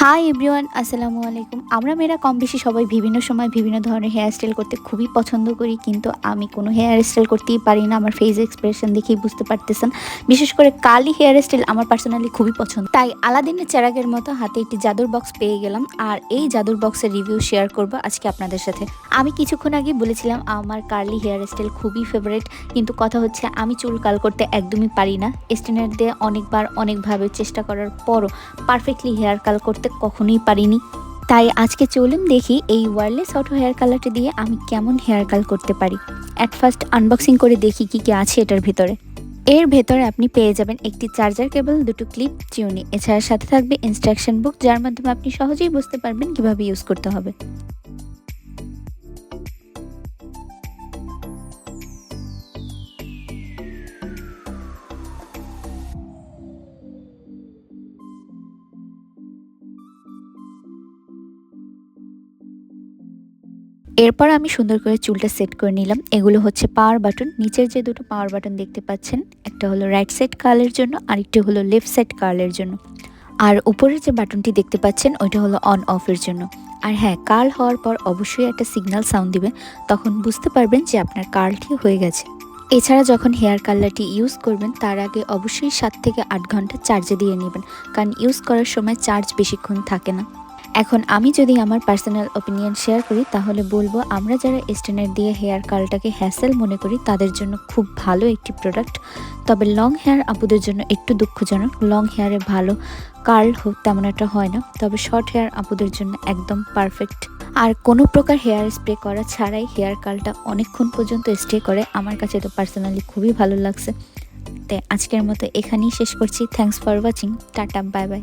Hi everyone, আসসালামু আলাইকুম। আমরা মেয়েরা কম বেশি সবাই বিভিন্ন সময় বিভিন্ন ধরনের হেয়ার স্টাইল করতে খুবই পছন্দ করি, কিন্তু আমি কোনো হেয়ার স্টাইল করতেই পারি না। আমার ফেস এক্সপ্রেশন দেখেই বুঝতে পারতেছেন। বিশেষ করে কার্লি হেয়ার স্টাইল আমার পার্সোনালি খুবই পছন্দ। তাই আলাদিনের চেরাগের মতো হাতে একটি জাদুর বক্স পেয়ে গেলাম, আর এই জাদুর বক্সের রিভিউ শেয়ার করব আজকে আপনাদের সাথে। আমি কিছুক্ষণ আগে বলেছিলাম আমার কার্লি হেয়ার স্টাইল খুবই ফেভারিট, কিন্তু কথা হচ্ছে আমি চুল কাল করতে একদমই পারি না। স্ট্রেটনার দিয়ে অনেকবার অনেকভাবে চেষ্টা করার পরও পারফেক্টলি হেয়ার কাল করতে কখনোই পারিনি। তাই আজকে চলুন দেখি এই ওয়্যারলেস অটো হেয়ার কালারটি দিয়ে আমি কেমন হেয়ার কাল করতে পারি। অ্যাট ফার্স্ট আনবক্সিং করে দেখি কি কি আছে এটার ভিতরে। এর ভেতরে আপনি পেয়ে যাবেন একটি চার্জার কেবল, দুটো ক্লিপ, চিউনি। এছাড়া সাথে থাকবে ইনস্ট্রাকশন বুক, যার মাধ্যমে আপনি সহজেই বুঝতে পারবেন কিভাবে ইউজ করতে হবে। এরপর আমি সুন্দর করে চুলটা সেট করে নিলাম। এগুলো হচ্ছে পাওয়ার বাটন। নিচের যে দুটো পাওয়ার বাটন দেখতে পাচ্ছেন, একটা হলো রাইট সাইড কার্লের জন্য, আরেকটি হলো লেফট সাইড কার্লের জন্য। আর উপরের যে বাটনটি দেখতে পাচ্ছেন ওইটা হলো অন অফের জন্য। আর হ্যাঁ, কার্ল হওয়ার পর অবশ্যই একটা সিগন্যাল সাউন্ড দিবে, তখন বুঝতে পারবেন যে আপনার কার্লটি হয়ে গেছে। এছাড়া যখন হেয়ার কালারটি ইউজ করবেন তার আগে অবশ্যই 7 থেকে 8 ঘন্টা চার্জে দিয়ে নেবেন, কারণ ইউজ করার সময় চার্জ বেশিক্ষণ থাকে না। এখন আমি যদি আমার পার্সোনাল ওপিনিয়ন শেয়ার করি, তাহলে বলবো আমরা যারা স্ট্রেটনার দিয়ে হেয়ার কার্লটাকে হ্যাসেল মনে করি তাদের জন্য খুব ভালো একটি প্রোডাক্ট। তবে লং হেয়ার আপুদের জন্য একটু দুঃখজনক, লং হেয়ারে ভালো কার্ল তেমন একটা হয় না। তবে শর্ট হেয়ার আপুদের জন্য একদম পারফেক্ট। আর কোনো প্রকার হেয়ার স্প্রে করা ছাড়াই হেয়ার কার্লটা অনেকক্ষণ পর্যন্ত স্টে করে। আমার কাছে তো পার্সোনালি খুবই ভালো লাগছে। তাই আজকের মতো এখানেই শেষ করছি। Thanks for watching. Tata, bye bye,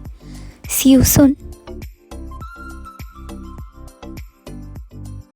see you soon.